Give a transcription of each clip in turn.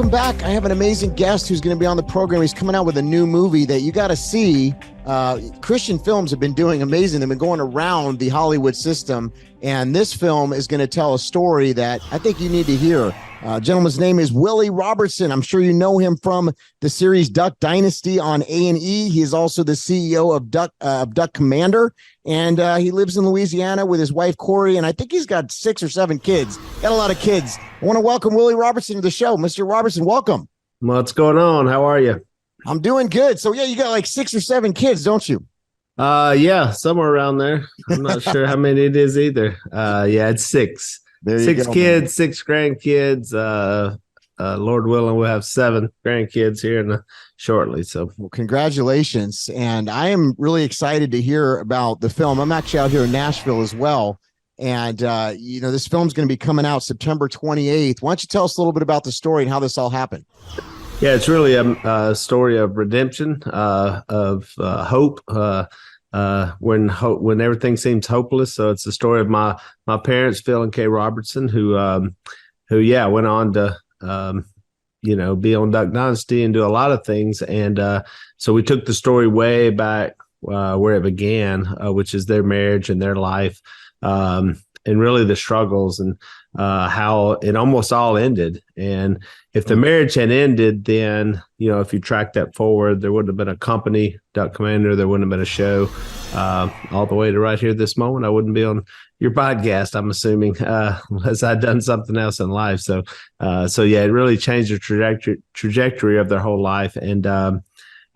welcome back. I have an amazing guest who's going to be on the program. He's coming out with a new movie that you got to see. Christian films have been doing amazing. They've been going around the Hollywood system, and this film is going to tell a story that I think you need to hear. Gentleman's name is Willie Robertson. I'm sure you know him from the series Duck Dynasty on A&E. He is also the CEO of Duck Commander, and he lives in Louisiana with his wife, Corey, and I think he's got 6 or 7 kids. Got a lot of kids. I want to welcome Willie Robertson to the show. Mr. Robertson, welcome. What's going on? How are you? I'm doing good. So, yeah, you got like 6 or 7 kids, don't you? Yeah, somewhere around there. I'm not sure how many it is either. Yeah, it's 6. There you 6 go, kids, man. 6 grandkids. Lord willing, we'll have 7 grandkids here shortly. So, well, congratulations. And I am really excited to hear about the film. I'm actually out here in Nashville as well. And, this film's going to be coming out September 28th. Why don't you tell us a little bit about the story and how this all happened? yeah, it's really a story of redemption, of hope, when everything seems hopeless. So it's the story of my parents, Phil and Kay Robertson, who went on to be on Duck Dynasty and do a lot of things. And so we took the story way back where it began, which is their marriage and their life, and really the struggles and how it almost all ended. And if the marriage had ended, then, if you track that forward, there wouldn't have been a company, Duck Commander, there wouldn't have been a show, all the way to right here this moment. I wouldn't be on your podcast, I'm assuming, unless I'd done something else in life. So yeah, it really changed the trajectory of their whole life. And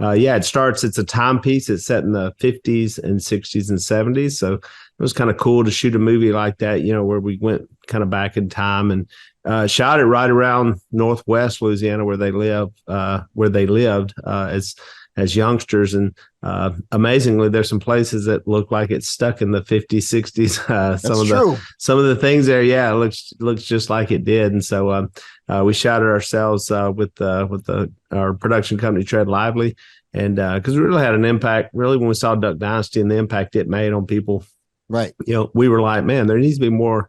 it's a timepiece. It's set in the 50s and 60s and 70s. So it was kind of cool to shoot a movie like that, where we went kind of back in time and shot it right around Northwest Louisiana where they lived as youngsters. And amazingly, there's some places that look like it's stuck in the 50s, 60s. Some of the things there, yeah, it looks just like it did. And so we shot it ourselves with our production company, Tread Lively. And because we really had an impact, really, when we saw Duck Dynasty and the impact it made on people. Right. We were like, man, there needs to be more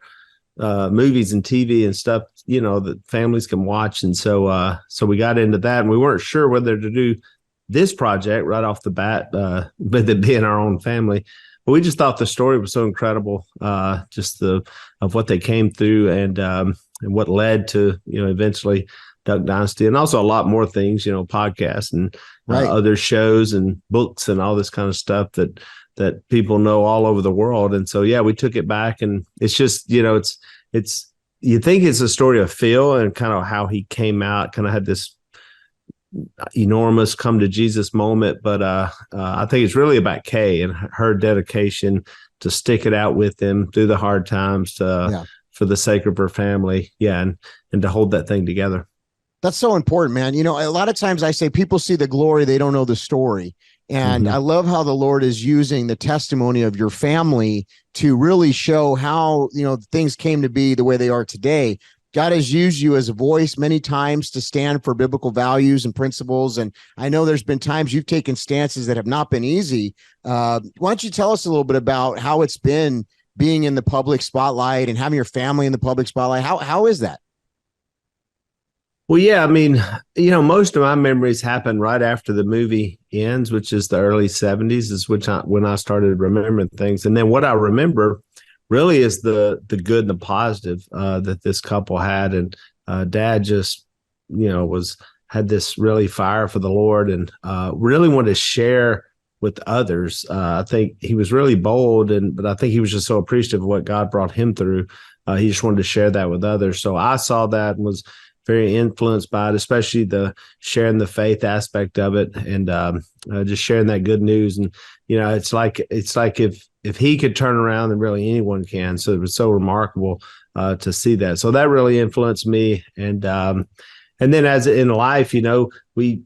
movies and TV and stuff, that families can watch. And so we got into that, and we weren't sure whether to do this project right off the bat, but it being our own family. But we just thought the story was so incredible, just of what they came through and what led to, eventually Duck Dynasty, and also a lot more things, podcasts and other shows and books and all this kind of stuff that people know all over the world. And so, yeah, we took it back, and it's just, it's you think it's a story of Phil and kind of how he came out, kind of had this enormous come to Jesus moment. But I think it's really about Kay and her dedication to stick it out with him through the hard times for the sake of her family. Yeah. And to hold that thing together. That's so important, man. A lot of times I say people see the glory, they don't know the story. And I love how the Lord is using the testimony of your family to really show how, things came to be the way they are today. God has used you as a voice many times to stand for biblical values and principles. And I know there's been times you've taken stances that have not been easy. Why don't you tell us a little bit about how it's been being in the public spotlight and having your family in the public spotlight? How is that? Well, yeah, I mean, most of my memories happen right after the movie ends, which is the early 70s, is when I started remembering things. And then what I remember really is the good and the positive that this couple had. And Dad just, had this really fire for the Lord and really wanted to share with others. I think he was really bold, but I think he was just so appreciative of what God brought him through. He just wanted to share that with others. So I saw that and was very influenced by it, especially the sharing the faith aspect of it, and just sharing that good news. And it's like if he could turn around, then really anyone can. So it was so remarkable to see that. So that really influenced me. And then as in life, we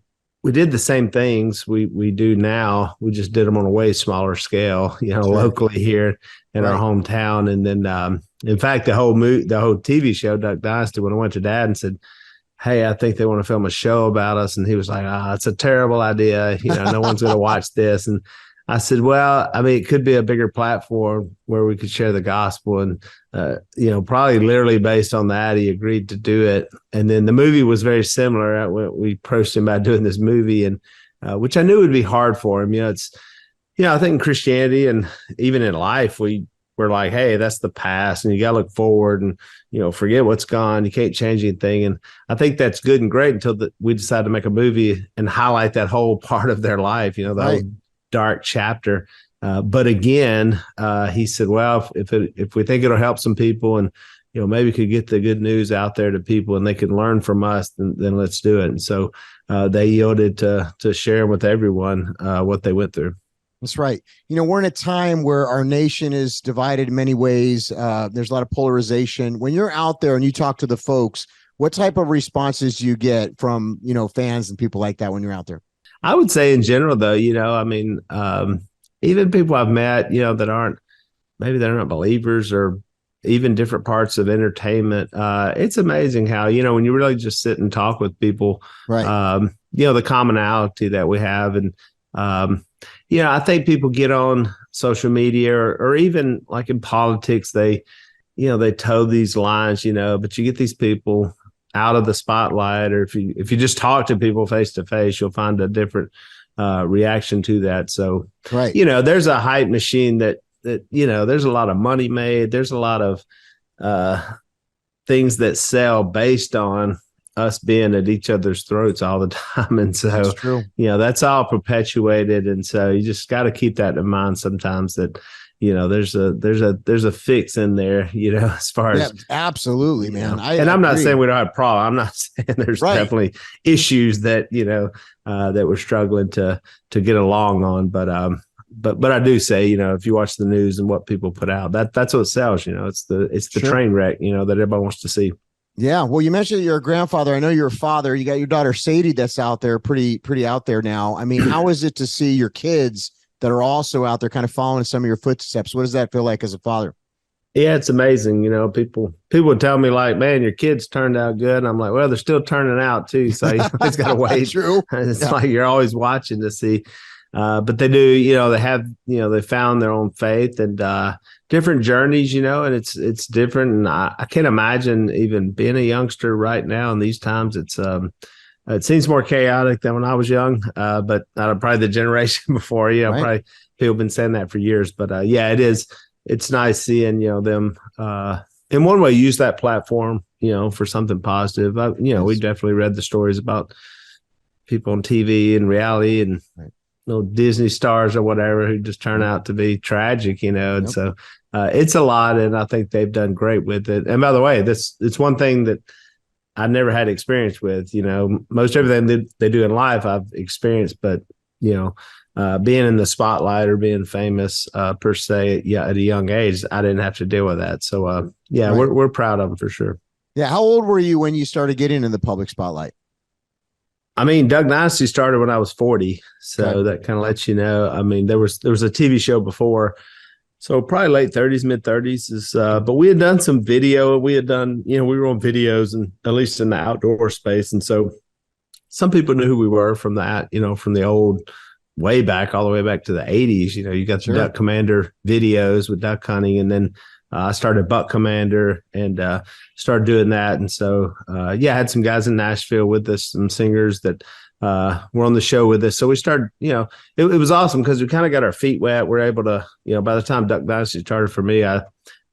did the same things we do now. We just did them on a way smaller scale, locally here in our hometown. And then, in fact, the whole TV show, Duck Dynasty, when I went to Dad and said, hey, I think they want to film a show about us. And he was like, it's a terrible idea. No one's going to watch this. And I said, well, I mean, it could be a bigger platform where we could share the gospel. And, probably literally based on that, he agreed to do it. And then the movie was very similar. We approached him about doing this movie, and which I knew would be hard for him. I think in Christianity and even in life, we're like, hey, that's the past and you got to look forward and, forget what's gone. You can't change anything. And I think that's good and great until we decide to make a movie and highlight that whole part of their life, the whole dark chapter. But again, he said, well, if we think it'll help some people and, maybe could get the good news out there to people and they can learn from us, then let's do it. And so they yielded to share with everyone what they went through. That's right. We're in a time where our nation is divided in many ways. There's a lot of polarization. When you're out there and you talk to the folks, what type of responses do you get from, fans and people like that when you're out there? I would say in general, though, even people I've met, that maybe they're not believers or even different parts of entertainment. It's amazing how, when you really just sit and talk with people, right. The commonality that we have. And, I think people get on social media or even like in politics, they toe these lines, but you get these people out of the spotlight, or if you just talk to people face to face, you'll find a different reaction to that. So, right. There's a hype machine that, there's a lot of money made. There's a lot of things that sell based on us being at each other's throats all the time. And so, that's true. That's all perpetuated. And so you just got to keep that in mind sometimes that, there's a fix in there, as far as. Absolutely, man. I'm not saying we don't have a problem. I'm not saying there's definitely issues that, that we're struggling to get along on. But I do say, if you watch the news and what people put out, that's what sells, it's the train wreck, that everybody wants to see. Yeah. Well, you mentioned you're a grandfather. I know you're a father. You got your daughter Sadie that's out there, pretty out there now. I mean, how is it to see your kids that are also out there kind of following some of your footsteps? What does that feel like as a father? Yeah, it's amazing. People would tell me like, man, your kids turned out good. And I'm like, well, they're still turning out too. So you always got to wait. True. It's like you're always watching to see. But they do, they have, they found their own faith and different journeys, and it's different. And I can't imagine even being a youngster right now in these times. It seems more chaotic than when I was young, but probably the generation before, right. Probably people have been saying that for years. But it is. It's nice seeing, them in one way use that platform, for something positive. Yes. We definitely read the stories about people on TV and reality and Disney stars or whatever who just turn out to be tragic, and so it's a lot, and I think they've done great with it. And by the way, it's one thing that I never had experience with. Most everything that they do in life I've experienced, but being in the spotlight or being famous per se, at a young age, I didn't have to deal with that. So right. We're proud of them for sure. Yeah. How old were you when you started getting in the public spotlight? I mean, Duck Dynasty started when I was 40, so that kind of lets you know. I mean, there was a TV show before, so probably late 30s, mid 30s. But we had done some video. We had done, we were on videos and at least in the outdoor space, and so some people knew who we were from that, from the old way back, all the way back to the 80s. You got the Duck Commander videos with duck hunting, and then I started Buck Commander and started doing that. And so, I had some guys in Nashville with us, some singers that were on the show with us. So we started, it was awesome because we kind of got our feet wet. We're able to, by the time Duck Dynasty started for me, I'd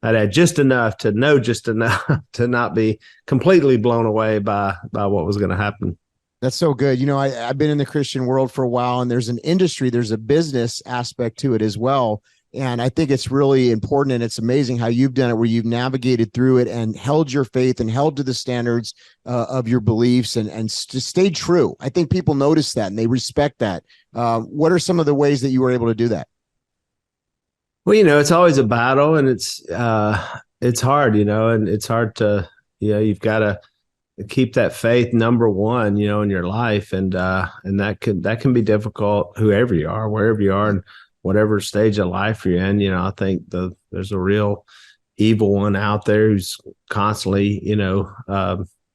had just enough to know just enough to not be completely blown away by what was going to happen. That's so good. I've been in the Christian world for a while, and there's an industry, there's a business aspect to it as well. And I think it's really important, and it's amazing how you've done it, where you've navigated through it and held your faith and held to the standards of your beliefs and just stayed true. I think people notice that and they respect that. What are some of the ways that you were able to do that? Well, it's always a battle, and it's hard, and it's hard to, you've got to keep that faith number one, in your life, and that can be difficult, whoever you are, wherever you are, and whatever stage of life you're in. I think there's a real evil one out there who's constantly,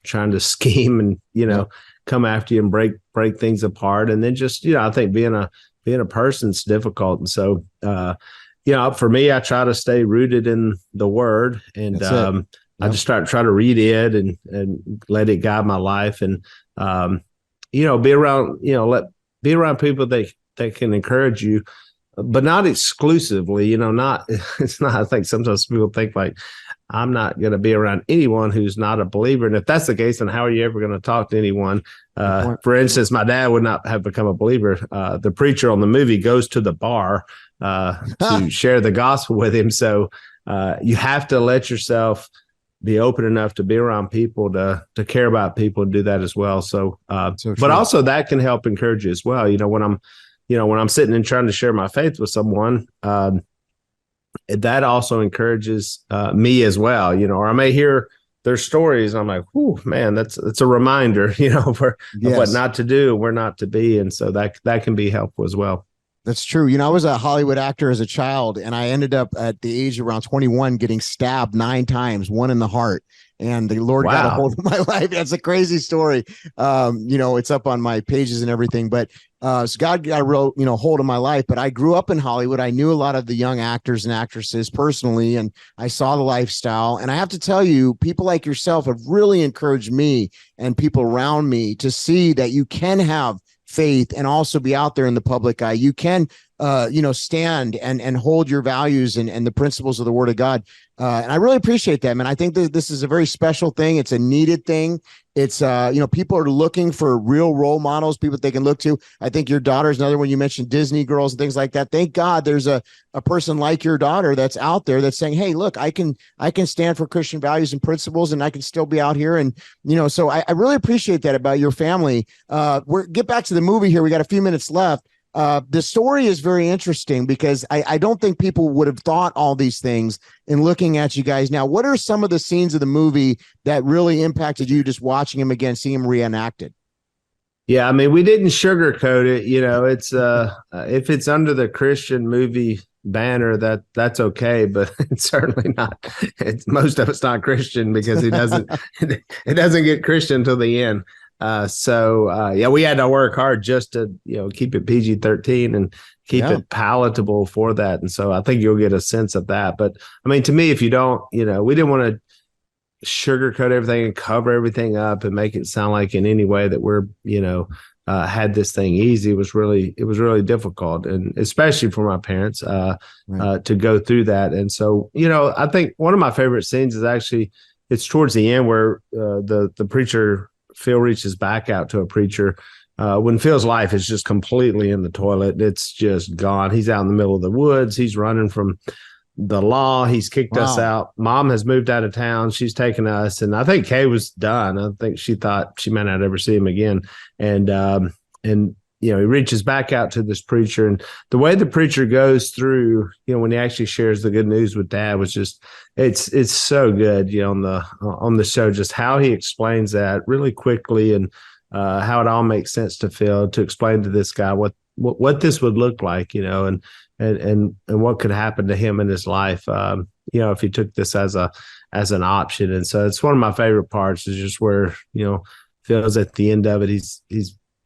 trying to scheme and, come after you and break things apart. And then just, I think being a being a person's difficult. And so, for me, I try to stay rooted in the Word, and Yep. I just try to read it and let it guide my life, and be around be around people that can encourage you, but not exclusively. Not it's not. I think sometimes people think like, I'm not going to be around anyone who's not a believer. And if that's the case, then how are you ever going to talk to anyone? For instance, my dad would not have become a believer. The preacher on the movie goes to the bar to share the gospel with him. So you have to let yourself be open enough to be around people, to care about people, and do that as well. So but also that can help encourage you as well. When I'm sitting and trying to share my faith with someone, that also encourages me as well, or I may hear their stories. And I'm like, "Whew, man, that's a reminder, of what not to do, where not to be." And so that can be helpful as well. That's true. I was a Hollywood actor as a child, and I ended up at the age of around 21 getting stabbed 9 times, one in the heart. And the Lord got a hold of my life. That's a crazy story. It's up on my pages and everything. But so God got a real, hold of my life. But I grew up in Hollywood. I knew a lot of the young actors and actresses personally, and I saw the lifestyle. And I have to tell you, people like yourself have really encouraged me and people around me to see that you can have faith and also be out there in the public eye. You can stand and hold your values and the principles of the Word of God. And I really appreciate that, man. I think that this is a very special thing. It's a needed thing. It's people are looking for real role models, people they can look to. I think your daughter's another one. You mentioned Disney girls and things like that. Thank God there's a person like your daughter that's out there that's saying, hey, look, I can stand for Christian values and principles, and I can still be out here. And so I really appreciate that about your family. Get back to the movie here. We got a few minutes left. The story is very interesting because I don't think people would have thought all these things in looking at you guys. Now, what are some of the scenes of the movie that really impacted you just watching him again, seeing him reenacted? Yeah, I mean, we didn't sugarcoat it. It's if it's under the Christian movie banner, that's okay, but it's certainly not. Most of it's not Christian because it doesn't get Christian until the end. We had to work hard just to, keep it PG-13 and keep it palatable for that. And so I think you'll get a sense of that. But I mean, to me, if you don't, we didn't want to sugarcoat everything and cover everything up and make it sound like in any way that we're, had this thing easy. It was really difficult. And especially for my parents, to go through that. And so, I think one of my favorite scenes is actually, it's towards the end where the preacher, Phil, reaches back out to a preacher when Phil's life is just completely in the toilet. It's just gone. He's out in the middle of the woods. He's running from the law. He's kicked us out. Mom has moved out of town. She's taken us. And I think Kay was done. I think she thought she might not ever see him again. And he reaches back out to this preacher. And the way the preacher goes through, when he actually shares the good news with Dad was just, it's so good, on the show, just how he explains that really quickly and how it all makes sense to Phil to explain to this guy what this would look like, and what could happen to him in his life, if he took this as an option. And so it's one of my favorite parts is just where, Phil's at the end of it. He's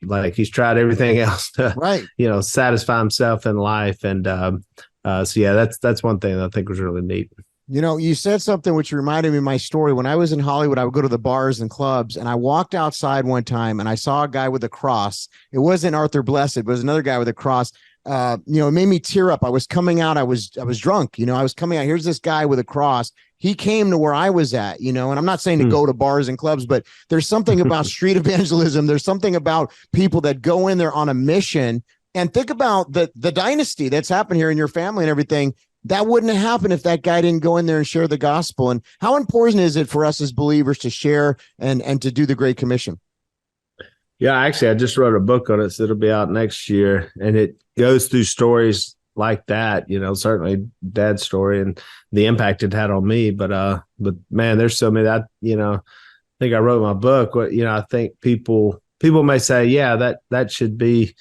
like, he's tried everything else to, satisfy himself in life. And that's one thing that I think was really neat. You said something which reminded me of my story. When I was in Hollywood, I would go to the bars and clubs, and I walked outside one time and I saw a guy with a cross. It wasn't Arthur Blessed, but it was another guy with a cross. It made me tear up. I was coming out. I was drunk. I was coming out. Here's this guy with a cross. He came to where I was at, and I'm not saying to go to bars and clubs, but there's something about street evangelism. There's something about people that go in there on a mission. And think about the dynasty that's happened here in your family and everything. That wouldn't have happened if that guy didn't go in there and share the gospel. And how important is it for us as believers to share and to do the Great Commission? Yeah, actually, I just wrote a book on it, so it'll be out next year. And it goes through stories like that, certainly Dad's story and the impact it had on me. But man, there's so many that, I think I wrote my book. I think people may say, yeah, that should be,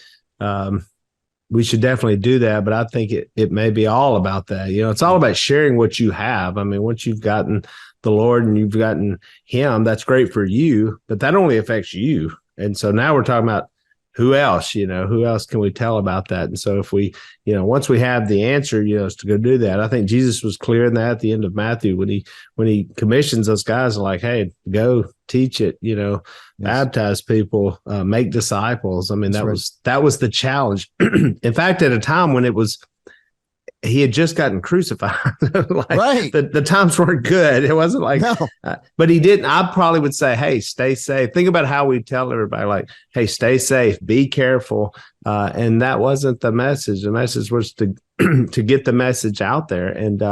we should definitely do that. But I think it may be all about that. It's all about sharing what you have. I mean, once you've gotten the Lord and you've gotten him, that's great for you, but that only affects you. And so now we're talking about who else, who else can we tell about that? And so if we, once we have the answer, is to go do that. I think Jesus was clear in that at the end of Matthew when he commissions those guys like, hey, go teach it, yes. Baptize people, make disciples. I mean, that was the challenge. In fact, at a time when he had just gotten crucified. Right. The times weren't good. It wasn't like, no. But he didn't. I probably would say, hey, stay safe. Think about how we tell everybody, like, hey, stay safe, be careful. And that wasn't the message. The message was to get the message out there. And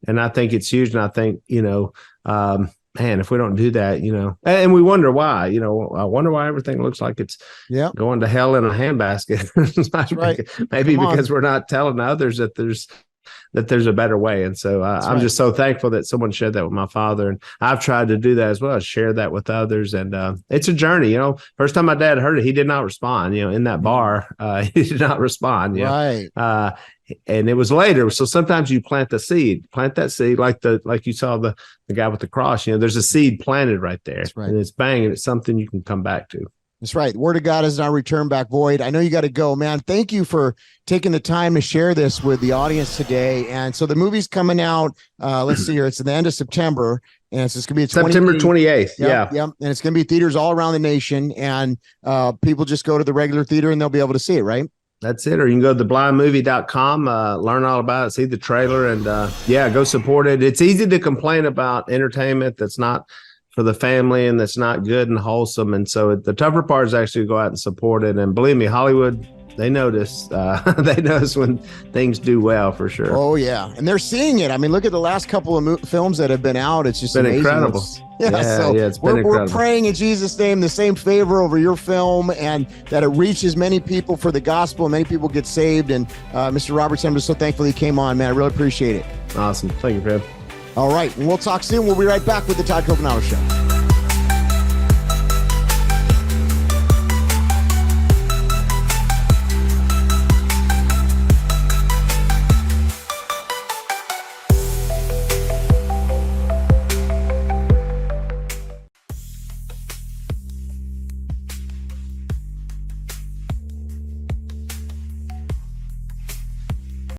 and I think it's huge. And I think, man, if we don't do that, and we wonder why, I wonder why everything looks like it's going to hell in a handbasket. Right. Maybe because we're not telling others that there's a better way. And so I'm just so thankful that someone shared that with my father. And I've tried to do that as well, share that with others. And it's a journey. First time my dad heard it, he did not respond, in that bar. He did not respond. Right. And it was later. So sometimes you plant that seed, like you saw the guy with the cross, there's a seed planted right there. That's right. And it's bang, and it's something you can come back to. That's right. The word of God is not return back void. I know you got to go, man. Thank you for taking the time to share this with the audience today. And so the movie's coming out. Let's see here. It's at the end of September. And it's going to be September 28th. Yep. And it's going to be theaters all around the nation. And people just go to the regular theater and they'll be able to see it, right? That's it. Or you can go to theblindmovie.com, learn all about it, see the trailer, and go support it. It's easy to complain about entertainment that's not for the family and that's not good and wholesome. And so the tougher part is actually go out and support it. And believe me, Hollywood, they notice. They notice when things do well, for sure. Oh, yeah. And they're seeing it. I mean, look at the last couple of films that have been out. It's just been amazing. Incredible. It's been incredible. We're praying in Jesus' name, the same favor over your film, and that it reaches many people for the gospel, and many people get saved. And Mr. Robertson, I'm just so thankful he came on, man. I really appreciate it. Awesome. Thank you, Fred. All right. We'll talk soon. We'll be right back with the Todd Coconato Show.